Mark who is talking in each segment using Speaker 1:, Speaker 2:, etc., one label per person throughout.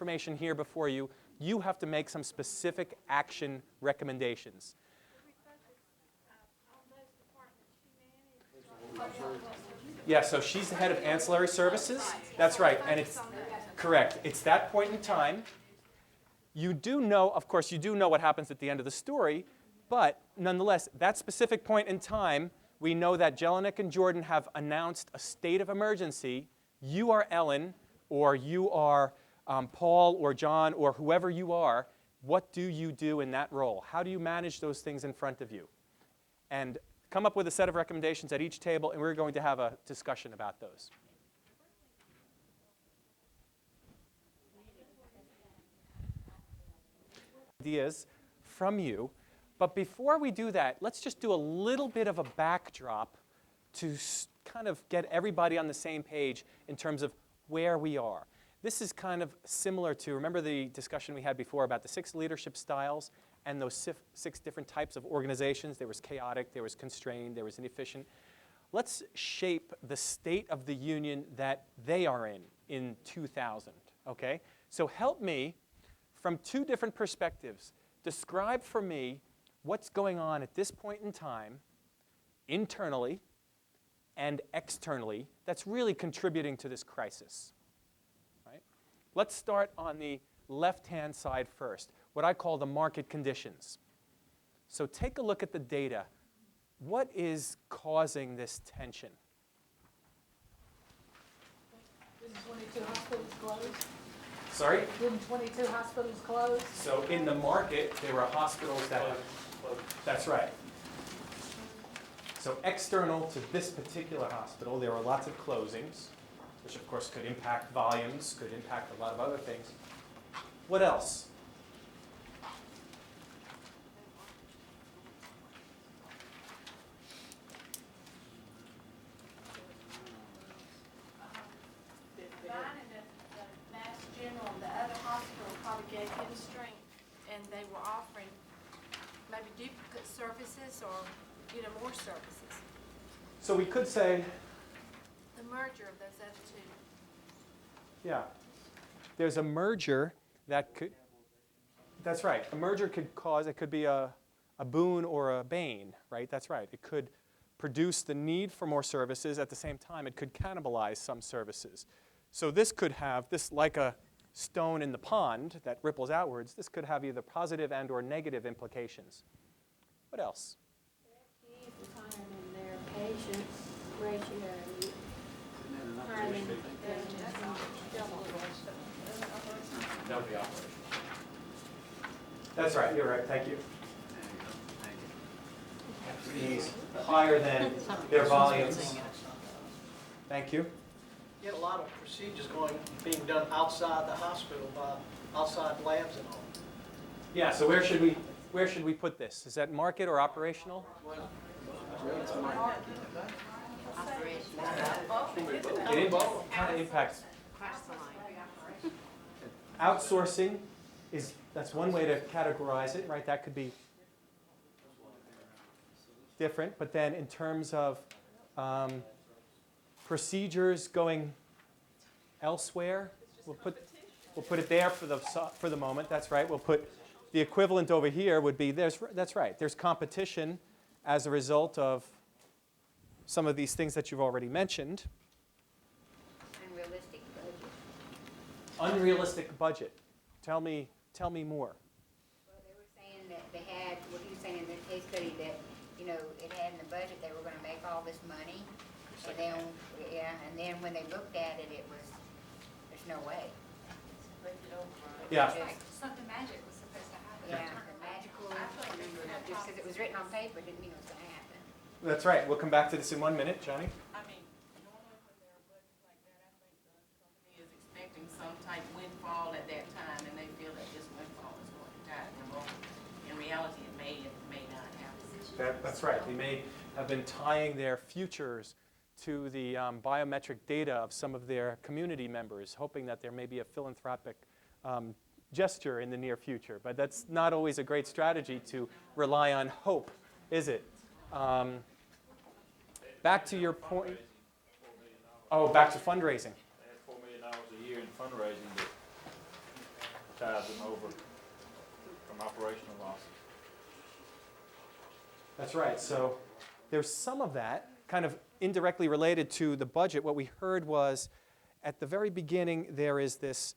Speaker 1: information here before you, you have to make some specific action recommendations. Yeah, so she's the head of ancillary services. That's right, and it's correct. It's that point in time. You do know, of course, you do know what happens at the end of the story, but nonetheless, that specific point in time, we know that Jelinek and Jordan have announced a state of emergency. You are Ellen, or you are Paul or John or whoever you are. What do you do in that role? How do you manage those things in front of you? And come up with a set of recommendations at each table, and we're going to have a discussion about those. Ideas from you. But before we do that, let's just do a little bit of a backdrop to kind of get everybody on the same page in terms of where we are. This is kind of similar to, remember the discussion we had before about the 6 leadership styles and those 6 different types of organizations? There was chaotic, there was constrained, there was inefficient. Let's shape the state of the union that they are in 2000, okay? So help me, from 2 different perspectives, describe for me what's going on at this point in time, internally and externally, that's really contributing to this crisis. Right? Let's start on the left-hand side first, what I call the market conditions. So take a look at the data. What is causing this tension?
Speaker 2: Didn't 22 hospitals close?
Speaker 1: Sorry?
Speaker 2: Didn't 22 hospitals close?
Speaker 1: So in the market, there were hospitals that, that's right. So external to this particular hospital, there were lots of closings, which of course could impact volumes, could impact a lot of other things. What else?
Speaker 3: They were offering maybe duplicate services or, more services.
Speaker 1: So we could say,
Speaker 3: The merger of those other 2.
Speaker 1: yeah, there's a merger that could, that's right, a merger could cause, it could be a boon or a bane, right? That's right. It could produce the need for more services. At the same time, it could cannibalize some services. So this could have, this like a stone in the pond that ripples outwards, this could have either positive and or negative implications. What else?
Speaker 4: Higher than their patients ratio. Higher than
Speaker 1: That would be operational. That's right, you're right, thank you. These higher than their volumes. Thank you.
Speaker 5: You had a lot of procedures being done outside the hospital by outside labs and all.
Speaker 1: Yeah, so where should we put this? Is that market or operational? It kind of impacts. Outsourcing that's one way to categorize it, right? That could be different, but then in terms of procedures going elsewhere, we'll put it there for the moment. That's right. We'll put the equivalent over here would be that's right. There's competition as a result of some of these things that you've already mentioned.
Speaker 4: unrealistic budget.
Speaker 1: Unrealistic budget. Tell me more.
Speaker 4: Well, they were saying that they had, what he was saying in the case study, that, it had in the budget, they were going to make all this money. And then when they looked at it, there's no way.
Speaker 1: Yeah.
Speaker 3: Something magic was supposed to happen.
Speaker 4: Yeah, the magical, just because it was written on paper didn't mean it was going to happen.
Speaker 1: That's right. We'll come back to this in 1 minute, Johnny.
Speaker 6: I mean, normally when there are budgets like that, I think the company is expecting some type windfall at that time, and they feel that this windfall is going to tide them over. In reality, it may not happen.
Speaker 1: That's right. They may have been tying their futures to the biometric data of some of their community members, hoping that there may be a philanthropic gesture in the near future. But that's not always a great strategy to rely on hope, is it? Back to your point. Oh, back to fundraising.
Speaker 7: They had $4 million a year in fundraising, but tide them over from operational losses.
Speaker 1: That's right. So there's some of that kind of indirectly related to the budget. What we heard was at the very beginning there is this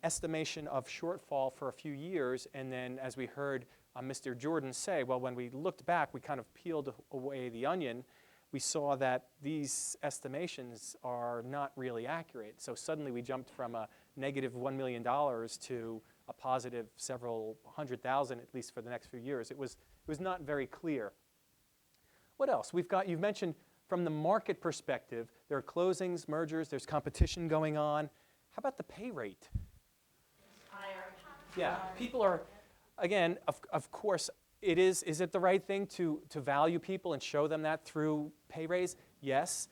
Speaker 1: estimation of shortfall for a few years, and then as we heard Mr. Jordan say, well, when we looked back, we kind of peeled away the onion. We saw that these estimations are not really accurate. So suddenly we jumped from a negative $1 million to a positive several $100,000, at least for the next few years. It was not very clear. What else? You've mentioned from the market perspective, there are closings, mergers, there's competition going on. How about the pay rate? Yeah, people are, again, of course, is it the right thing to value people and show them that through pay raise? Yes.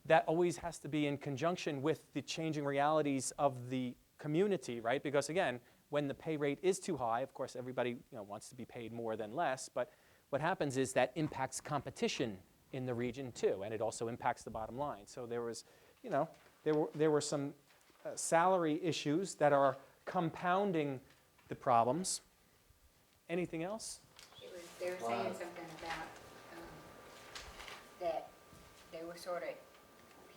Speaker 1: That always has to be in conjunction with the changing realities of the community, right? Because again, when the pay rate is too high, of course, everybody wants to be paid more than less, but what happens is that impacts competition in the region too, and it also impacts the bottom line. So there was, there were some salary issues that are compounding the problems. Anything else?
Speaker 4: They were saying something about, that they were sort of,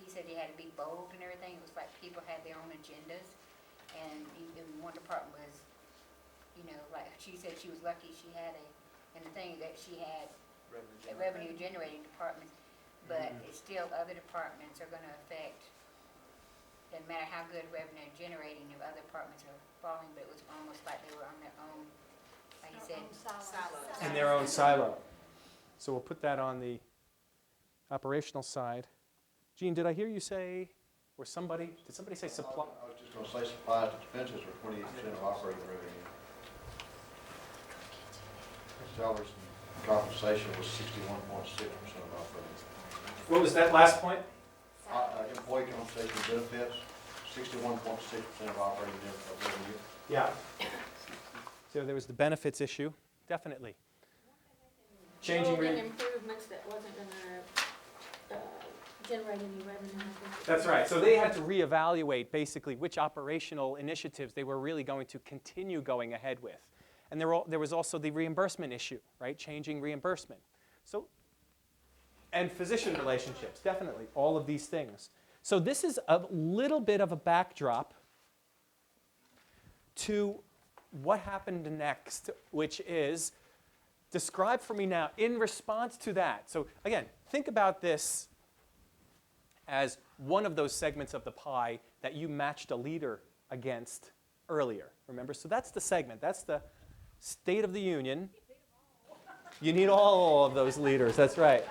Speaker 4: he said he had to be bold and everything. It was like people had their own agendas. And in one department was, like she said she was lucky she had and the thing that she had a revenue generating department, but it's still other departments are gonna affect, doesn't matter how good revenue generating, if other departments are falling, but it was almost like they were on their own, like you said.
Speaker 6: Silos.
Speaker 1: In their own silo. So we'll put that on the operational side. Gene, did I hear you say, or did somebody say supply?
Speaker 8: I was just going to say supplies and expenses are 28% of operating revenue. Salaries and compensation was 61.6% of operating.
Speaker 1: What was that last point?
Speaker 8: Employee compensation and benefits, 61.6% of operating revenue.
Speaker 1: Yeah. So there was the benefits issue, definitely. Changing.
Speaker 2: Improvements that wasn't gonna generate any revenue.
Speaker 1: That's right. So they had to reevaluate basically which operational initiatives they were really going to continue going ahead with. And there was also the reimbursement issue, right? Changing reimbursement. So, and physician relationships, definitely, all of these things. So this is a little bit of a backdrop to what happened next, which is, describe for me now in response to that. So again, think about this as one of those segments of the pie that you matched a leader against earlier. Remember? So that's the segment. That's the State of the Union. You need all of those leaders. That's right.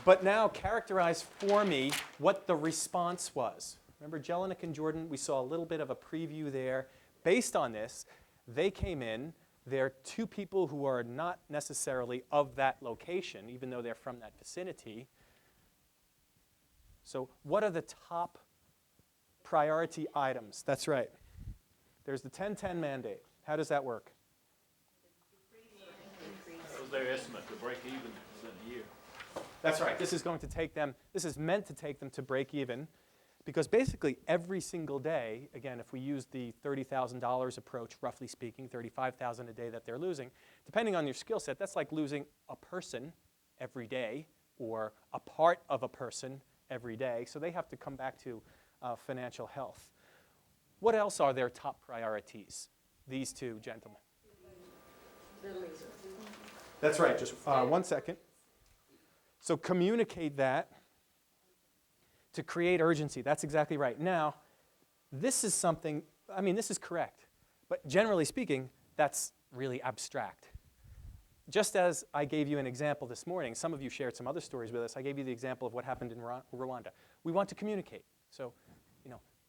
Speaker 1: But now characterize for me what the response was. Remember Jelinek and Jordan? We saw a little bit of a preview there. Based on this, they came in. They're two people who are not necessarily of that location, even though they're from that vicinity. So what are the top priority items? That's right. There's the 10-10 mandate. How does that work?
Speaker 7: That was their estimate to break even within a year.
Speaker 1: That's right. This is meant to take them to break even, because basically every single day, again, if we use the $30,000 approach, roughly speaking, $35,000 a day that they're losing, depending on your skill set, that's like losing a person every day or a part of a person every day. So they have to come back to financial health. What else are their top priorities, these two gentlemen? That's right. Just 1 second. So communicate that to create urgency. That's exactly right. Now, this is something, this is correct. But generally speaking, that's really abstract. Just as I gave you an example this morning, some of you shared some other stories with us. I gave you the example of what happened in Rwanda. We want to communicate. So,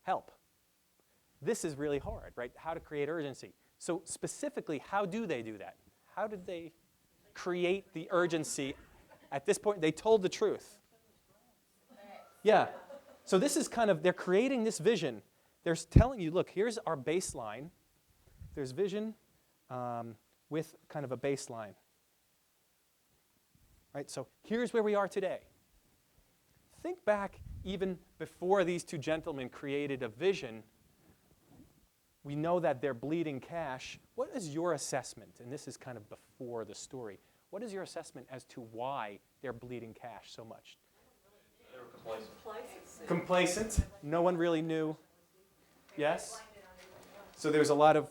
Speaker 1: help. This is really hard, right? How to create urgency. So specifically, how do they do that? How did they create the urgency? At this point, they told the truth. Yeah. So this is they're creating this vision. They're telling you, look, here's our baseline. There's vision with kind of a baseline. Right? So here's where we are today. Think back even before these two gentlemen created a vision. we know that they're bleeding cash. What is your assessment? And this is kind of before the story. What is your assessment as to why they're bleeding cash so much?
Speaker 7: They were complacent.
Speaker 1: Complacent. No one really knew. Yes? So there's a lot of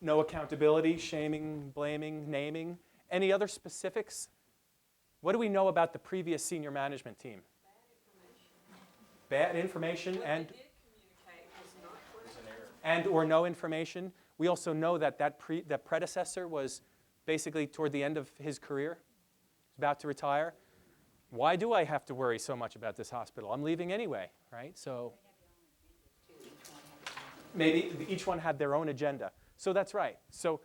Speaker 1: no accountability, shaming, blaming, naming. Any other specifics? What do we know about the previous senior management team? Bad information and or no information. We also know that that predecessor was basically toward the end of his career, about to retire. Why do I have to worry so much about this hospital? I'm leaving anyway, right? So maybe each one had their own agenda. So that's right. So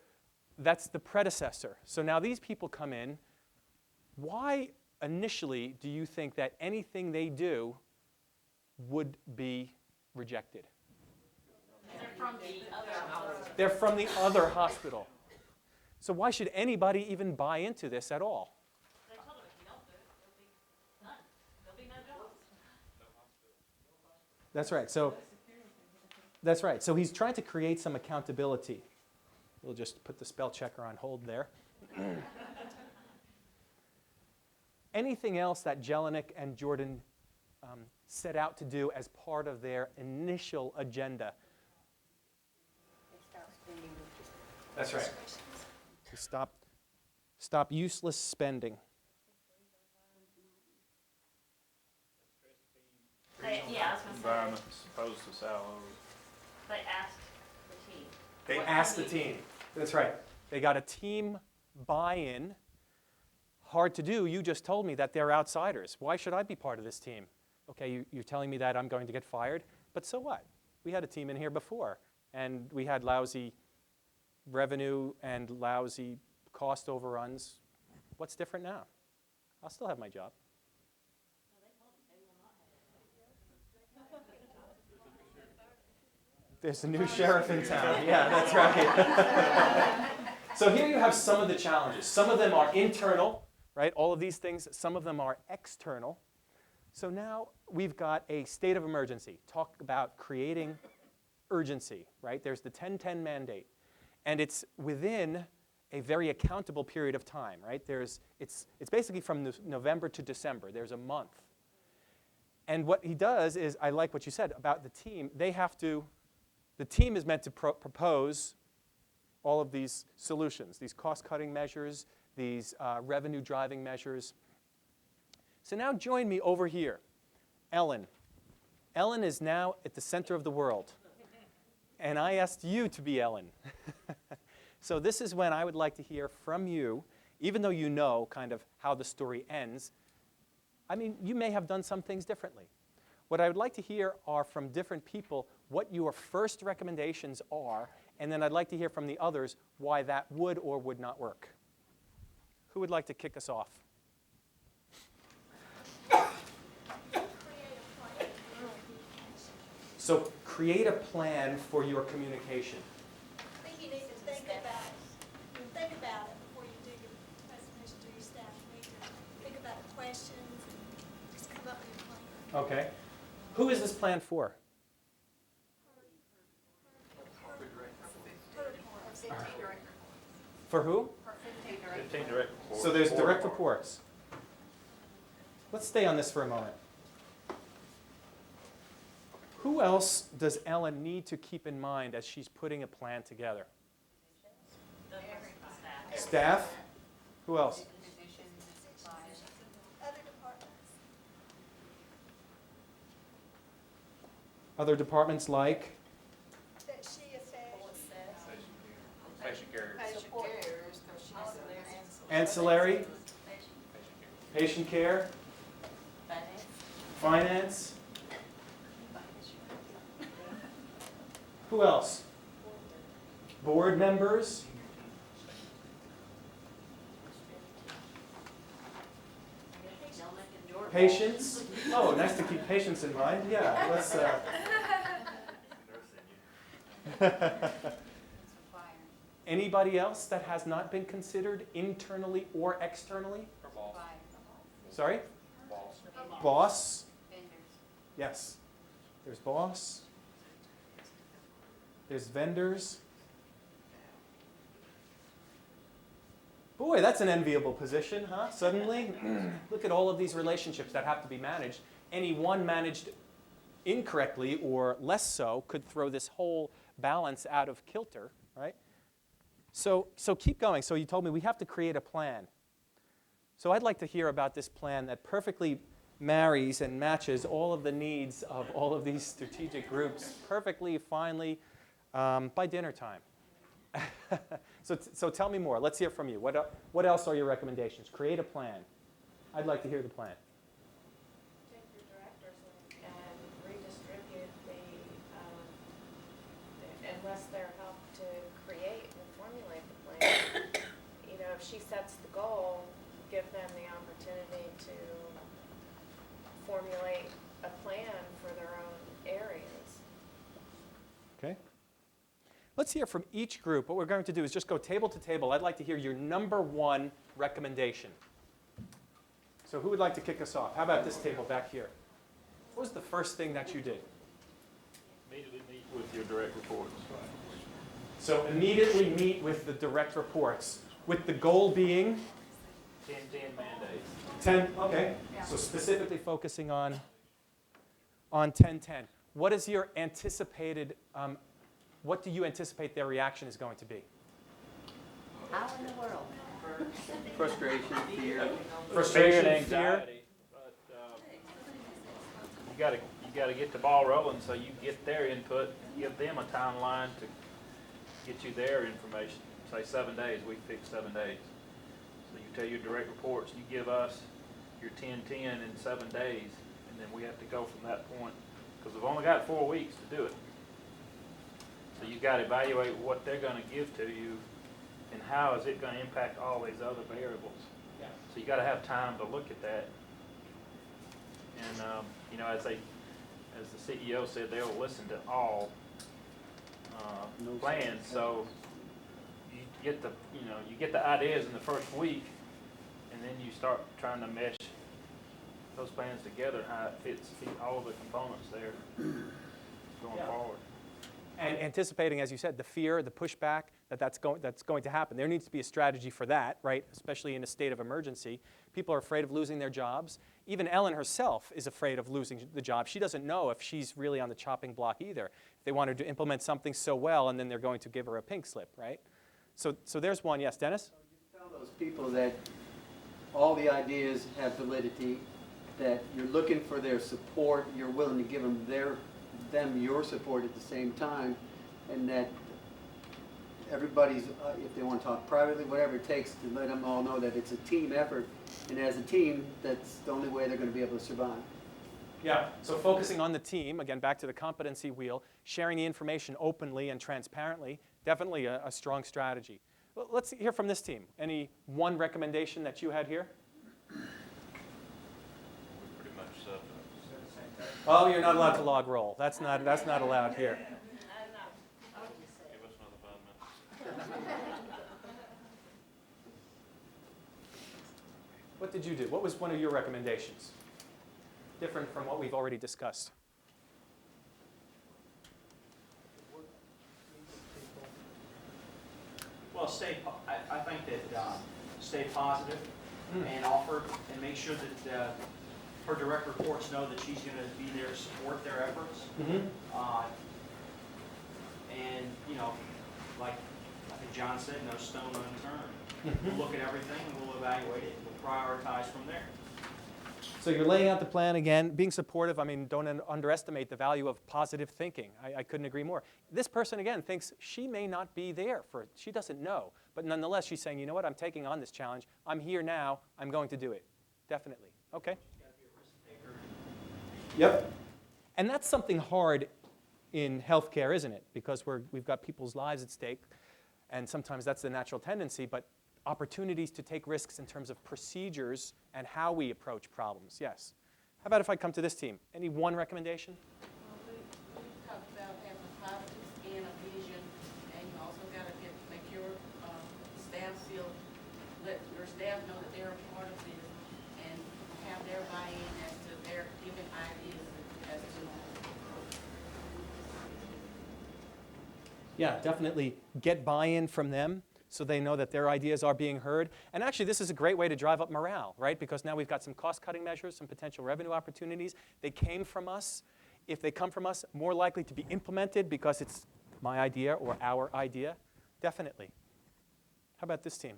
Speaker 1: that's the predecessor. So now these people come in. Why initially do you think that anything they do would be rejected? They're from the other hospital. So why should anybody even buy into this at all? That's right. So that's right. So he's trying to create some accountability. We'll just put the spell checker on hold there. Anything else that Jelinek and Jordan set out to do as part of their initial agenda?
Speaker 4: They stopped spending.
Speaker 1: That's right. Stop useless spending.
Speaker 9: Yeah, I was gonna say,
Speaker 7: Environment as opposed to salary.
Speaker 9: they asked the team.
Speaker 1: They
Speaker 9: What
Speaker 1: asked the
Speaker 9: can you
Speaker 1: team. That's right. They got a team buy-in. Hard to do. You just told me that they're outsiders. Why should I be part of this team? Okay, you're telling me that I'm going to get fired, but so what? We had a team in here before, and we had lousy revenue and lousy cost overruns. What's different now? I'll still have my job. There's a new sheriff in town. Yeah, that's right. So here you have some of the challenges. Some of them are internal, right? All of these things. Some of them are external. So now we've got a state of emergency. Talk about creating urgency, right? There's the 10-10 mandate. And it's within a very accountable period of time, right? It's basically from November to December. There's a month. And what he does is, I like what you said about the team. The team is meant to propose all of these solutions, these cost-cutting measures, these revenue-driving measures. So now join me over here. Ellen. Ellen is now at the center of the world. And I asked you to be Ellen. So this is when I would like to hear from you, even though you know kind of how the story ends. I mean, you may have done some things differently. What I would like to hear are from different people what your first recommendations are, and then I'd like to hear from the others why that would or would not work. Who would like to kick us off? So create a plan for your communication.
Speaker 10: I think you need to think about it before you do your presentation to your staff. You need to think about the questions and just come up with a plan.
Speaker 1: Okay. Who is this plan for? For who?
Speaker 7: 15 direct reports.
Speaker 1: So there's
Speaker 7: Four
Speaker 1: direct
Speaker 7: departments.
Speaker 1: reports. Let's stay on this for a moment. Who else does Ellen need to keep in mind as she's putting a plan together? Staff? Who else?
Speaker 10: Other departments.
Speaker 1: Other departments like?
Speaker 10: That she assessed.
Speaker 7: Patient care.
Speaker 1: Ancillary? Patient care? Finance? Who else? Board members? Patients? Oh, nice to keep patients in mind. Yeah, let's. Anybody else that has not been considered internally or externally? Sorry? Boss? Yes. There's boss. There's vendors. Boy, that's an enviable position, huh? Suddenly, look at all of these relationships that have to be managed. Any one managed incorrectly or less so could throw this whole balance out of kilter, right? So keep going. So you told me we have to create a plan. So I'd like to hear about this plan that perfectly marries and matches all of the needs of all of these strategic groups perfectly, finely, by dinner time. So tell me more. Let's hear from you. What else are your recommendations? Create a plan. I'd like to hear the plan.
Speaker 3: Take your directors and redistribute unless they're helped to create and formulate the plan. You know, if she sets the goal, give them the opportunity to formulate a plan for their own areas.
Speaker 1: Okay. Let's hear from each group. What we're going to do is just go table to table. I'd like to hear your number one recommendation. So who would like to kick us off? How about this table back here? What was the first thing that you did?
Speaker 7: Immediately meet with your direct reports.
Speaker 1: So immediately meet with the direct reports, with the goal being?
Speaker 7: 10-10 mandates.
Speaker 1: 10, okay. So specifically focusing on 10-10. What is your anticipated, what do you anticipate their reaction is going to be?
Speaker 4: How in the world?
Speaker 11: Frustration, fear.
Speaker 1: Frustration,
Speaker 7: Fear and
Speaker 1: fear?
Speaker 7: anxiety, but you gotta get the ball rolling so you get their input, give them a timeline to get you their information. Say 7 days, we fix 7 days. So you tell your direct reports, you give us your 10-10 in 7 days, and then we have to go from that point, because we've only got 4 weeks to do it. So you gotta evaluate what they're gonna give to you, and how is it gonna impact all these other variables.
Speaker 1: Yeah.
Speaker 7: So you gotta have time to look at that. And, you know, as the CEO said, they'll listen to all plans, so you get the ideas in the first week, and then you start trying to mesh those plans together, how it fits all of the components there going forward.
Speaker 1: And anticipating, as you said, the fear, the pushback, that's going to happen. There needs to be a strategy for that, right? Especially in a state of emergency. People are afraid of losing their jobs. Even Ellen herself is afraid of losing the job. She doesn't know if she's really on the chopping block either. If they want her to implement something so well, and then they're going to give her a pink slip, right? So there's one. Yes, Dennis?
Speaker 11: So you tell those people that all the ideas have validity, that you're looking for their support, you're willing to give them your support at the same time, and that everybody's, if they want to talk privately, whatever it takes to let them all know that it's a team effort, and as a team, that's the only way they're going to be able to survive.
Speaker 1: Yeah, so focusing on the team, again, back to the competency wheel, sharing the information openly and transparently, definitely a strong strategy. Well, let's hear from this team. Any one recommendation that you had here?
Speaker 7: We pretty much said that.
Speaker 1: Oh, you're not allowed to log roll. That's not allowed here.
Speaker 7: Give us another 5 minutes.
Speaker 1: What did you do? What was one of your recommendations? Different from what we've already discussed.
Speaker 12: Well, I think that stay positive and offer, and make sure that her direct reports know that she's going to be there to support their efforts. And, you know, like I think John said, no stone unturned. We'll look at everything and we'll evaluate it. We'll prioritize from there.
Speaker 1: So you're laying out the plan again, being supportive. I mean, don't underestimate the value of positive thinking. I couldn't agree more. This person, again, thinks she may not be there she doesn't know. But nonetheless, she's saying, you know what, I'm taking on this challenge. I'm here now. I'm going to do it. Definitely. Okay. Yep. And that's something hard in healthcare, isn't it? Because we've got people's lives at stake. And sometimes that's the natural tendency. But opportunities to take risks in terms of procedures and how we approach problems. Yes. How about if I come to this team? Any one recommendation?
Speaker 6: We talked about having a positive scan, a vision, and you also got to make your staff let your staff know that they're a part of this, and have their buy-in as to their giving ideas as to.
Speaker 1: Yeah, definitely get buy-in from them so they know that their ideas are being heard. And actually, this is a great way to drive up morale, right? Because now we've got some cost-cutting measures, some potential revenue opportunities. They came from us. If they come from us, more likely to be implemented because it's my idea or our idea. Definitely. How about this team?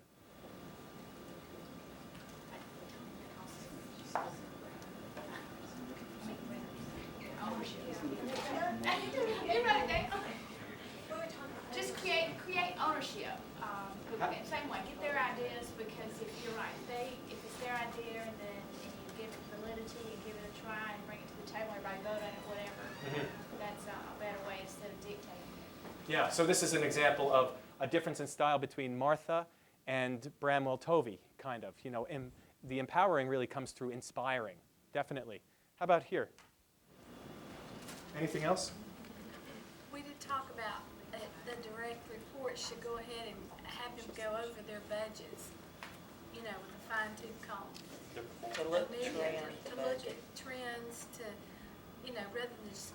Speaker 13: You wrote it down. Just create ownership. Same way, get their ideas, because if you're right, if it's their idea and then and you give it validity and give it a try and bring it to the table, everybody vote on it, whatever. That's a better way instead of dictating.
Speaker 1: Yeah, so this is an example of a difference in style between Martha and Bramwell Tovey, kind of. You know, and the empowering really comes through inspiring, definitely. How about here? Anything else?
Speaker 10: We did talk about the direct report should go ahead and have them go over their budgets, you know, with a fine-tooth comb.
Speaker 2: To look
Speaker 10: Immediately,
Speaker 2: trends,
Speaker 10: to look at trends, to, you know, rather than just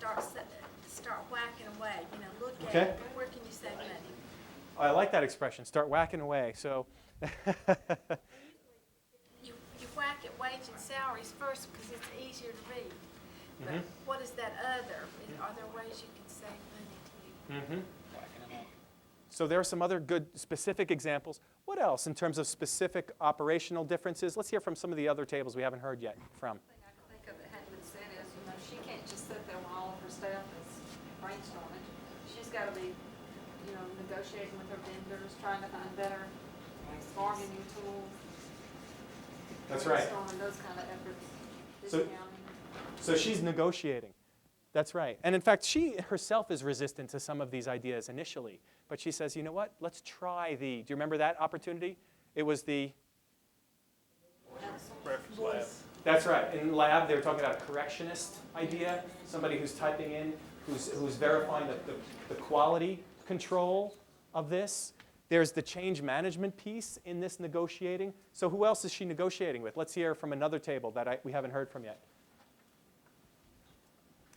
Speaker 10: start whacking away, you know, look at
Speaker 1: Okay.
Speaker 10: where can you save money.
Speaker 1: I like that expression, start whacking away. So,
Speaker 10: You whack at wage and salaries first because it's easier to read. But what is that other? Are there ways you can save money too?
Speaker 1: so there are some other good specific examples. What else in terms of specific operational differences? Let's hear from some of the other tables we haven't heard yet from.
Speaker 14: thing I can think of that hadn't been said is, you know, she can't just sit there when all of her staff is brainstorming. She's got to be, you know, negotiating with her vendors, trying to find better bargaining tools.
Speaker 1: That's right.
Speaker 14: Brainstorming those kind of efforts.
Speaker 1: So-
Speaker 14: discounting.
Speaker 1: So she's negotiating. That's right. And in fact, she herself is resistant to some of these ideas initially. But she says, you know what? Let's try do you remember that opportunity? It was the...
Speaker 7: Reference lab.
Speaker 1: That's right. In lab, they were talking about a correctionist idea, somebody who's typing in, who's verifying the quality control of this. There's the change management piece in this negotiating. So who else is she negotiating with? Let's hear from another table that we haven't heard from yet.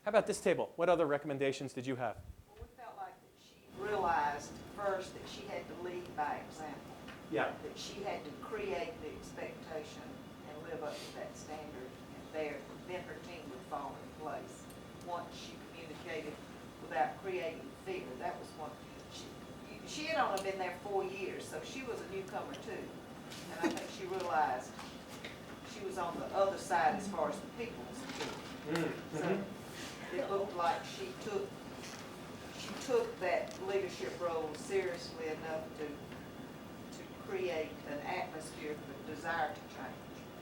Speaker 1: How about this table? What other recommendations did you have?
Speaker 15: We felt like that she realized first that she had to lead by example,
Speaker 1: Yeah.
Speaker 15: that she had to create the expectation and live up to that standard, and then her team would fall in place. Once she communicated without creating fear, that was one. She had only been there 4 years, so she was a newcomer too. And I think she realized she was on the other side as far as the people was concerned. So it looked like she took that leadership role seriously enough to create an atmosphere of desire to change.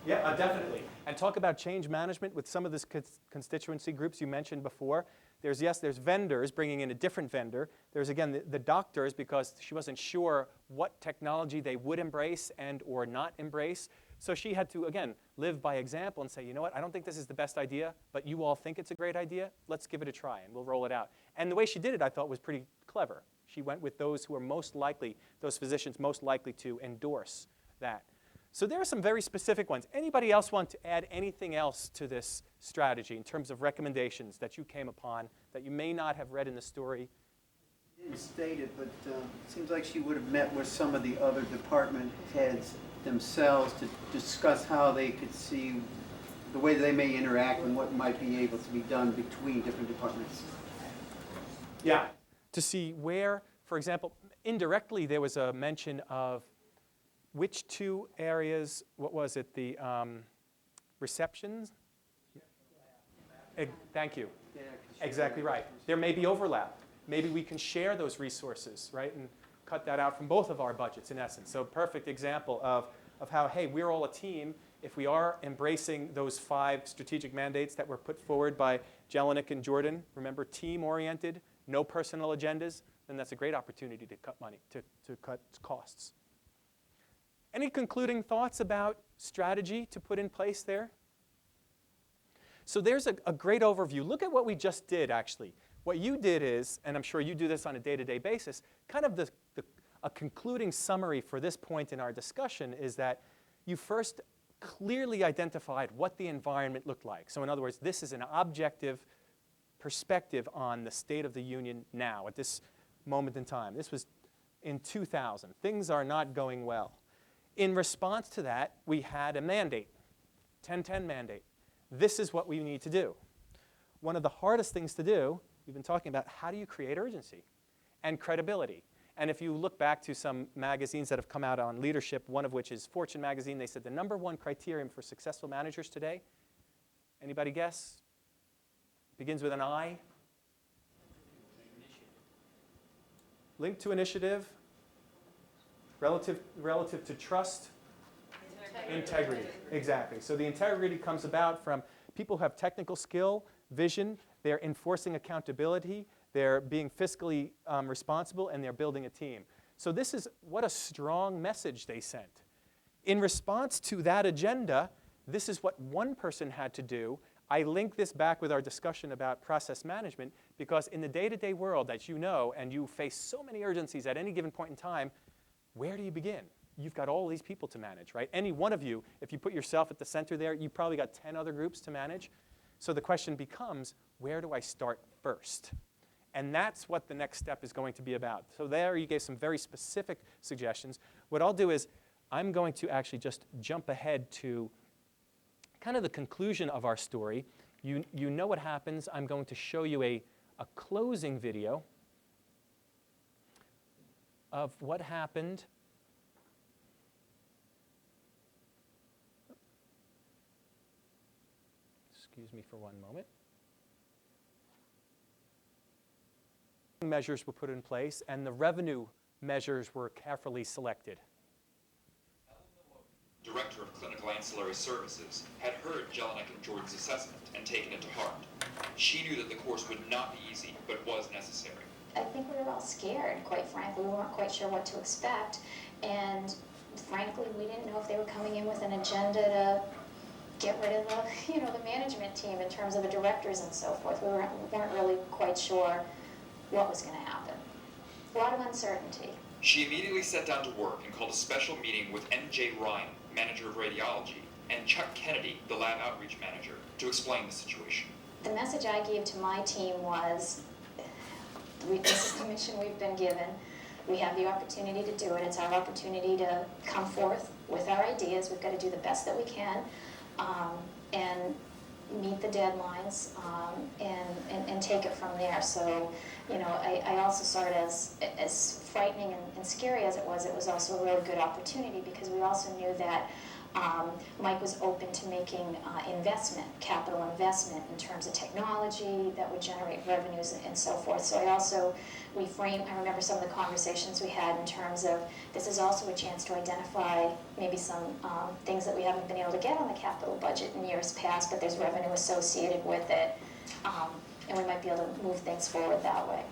Speaker 1: Yeah, definitely. And talk about change management with some of the constituency groups you mentioned before. There's vendors, bringing in a different vendor. There's, again, the doctors, because she wasn't sure what technology they would embrace and or not embrace. So she had to, again, live by example and say, you know what, I don't think this is the best idea, but you all think it's a great idea. Let's give it a try, and we'll roll it out. And the way she did it, I thought, was pretty clever. She went with those who are most likely, those physicians most likely to endorse that. So there are some very specific ones. Anybody else want to add anything else to this strategy in terms of recommendations that you came upon that you may not have read in the story?
Speaker 11: Didn't state it, but it seems like she would have met with some of the other department heads themselves to discuss how they could see the way they may interact and what might be able to be done between different departments.
Speaker 1: Yeah. To see where, for example, indirectly there was a mention of which two areas, what was it, the receptions? Thank you.
Speaker 11: Yeah,
Speaker 1: Exactly right. There may be overlap. Maybe we can share those resources, right, and cut that out from both of our budgets, in essence. So perfect example of how, hey, we're all a team. If we are embracing those 5 strategic mandates that were put forward by Jelinek and Jordan, remember, team-oriented, no personal agendas, then that's a great opportunity to cut money, to cut costs. Any concluding thoughts about strategy to put in place there? So there's a great overview. Look at what we just did, actually. What you did is, and I'm sure you do this on a day-to-day basis, kind of a concluding summary for this point in our discussion is that you first clearly identified what the environment looked like. So in other words, this is an objective perspective on the state of the union now, at this moment in time. This was in 2000. Things are not going well. In response to that, we had a mandate, 1010 mandate. This is what we need to do. One of the hardest things to do, we've been talking about, how do you create urgency and credibility? And if you look back to some magazines that have come out on leadership, one of which is Fortune magazine, they said the #1 criterion for successful managers today, anybody guess? Begins with an I. Linked to initiative, relative to trust, integrity. Exactly. So the integrity comes about from people who have technical skill, vision, they're enforcing accountability, they're being fiscally responsible, and they're building a team. So this is what a strong message they sent. In response to that agenda, this is what one person had to do. I link this back with our discussion about process management because in the day-to-day world that you know, and you face so many urgencies at any given point in time, where do you begin? You've got all these people to manage, right? Any one of you, if you put yourself at the center there, you've probably got 10 other groups to manage. So the question becomes, where do I start first? And that's what the next step is going to be about. So there you gave some very specific suggestions. What I'll do is I'm going to actually just jump ahead to kind of the conclusion of our story. You know what happens. I'm going to show you a closing video of what happened. Excuse me for one moment. Measures were put in place, and the revenue measures were carefully selected.
Speaker 16: Director of Clinical Ancillary Services, had heard Jelinek and Jordan's assessment and taken it to heart. She knew that the course would not be easy, but was necessary.
Speaker 17: I think we were all scared, quite frankly. We weren't quite sure what to expect. And frankly, we didn't know if they were coming in with an agenda to get rid of the management team in terms of the directors and so forth. We weren't really quite sure what was going to happen. A lot of uncertainty.
Speaker 16: She immediately sat down to work and called a special meeting with N.J. Ryan, manager of radiology, and Chuck Kennedy, the lab outreach manager, to explain the situation.
Speaker 17: The message I gave to my team was, this is the mission we've been given. We have the opportunity to do it. It's our opportunity to come forth with our ideas. We've got to do the best that we can and meet the deadlines and take it from there. So, I also saw it as frightening and scary as it was also a really good opportunity because we also knew that Mike was open to making capital investment in terms of technology that would generate revenues and so forth. So I remember some of the conversations we had in terms of this is also a chance to identify maybe some things that we haven't been able to get on the capital budget in years past, but there's revenue associated with it, and we might be able to move things forward that way.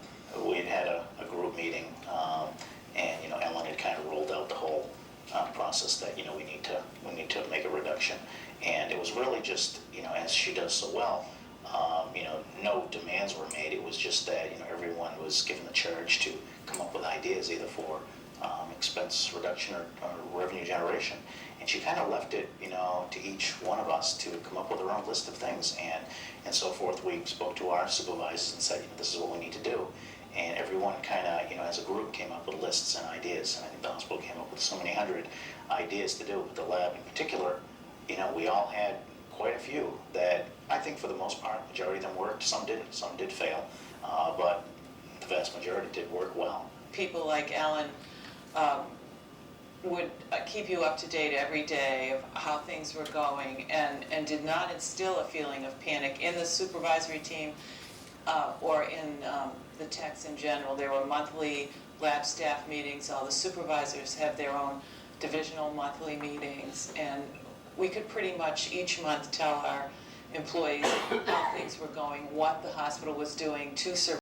Speaker 18: We had a group meeting, and Ellen had kind of rolled out the whole process that we need to make a reduction, and it was really just as she does so well. No demands were made. It was just that everyone was given the charge to come up with ideas either for expense reduction or revenue generation, and she kind of left it to each one of us to come up with our own list of things and so forth. We spoke to our supervisors and said this is what we need to do. And everyone kind of, as a group, came up with lists and ideas. And I think the hospital came up with so many hundred ideas to do. But the lab in particular, we all had quite a few that I think for the most part, the majority of them worked. Some didn't. Some did fail. But the vast majority did work well.
Speaker 6: People like Ellen would keep you up to date every day of how things were going and did not instill a feeling of panic in the supervisory team or in the techs in general. There were monthly lab staff meetings. All the supervisors have their own divisional monthly meetings, and we could pretty much each month tell our employees how things were going, what the hospital was doing to survive.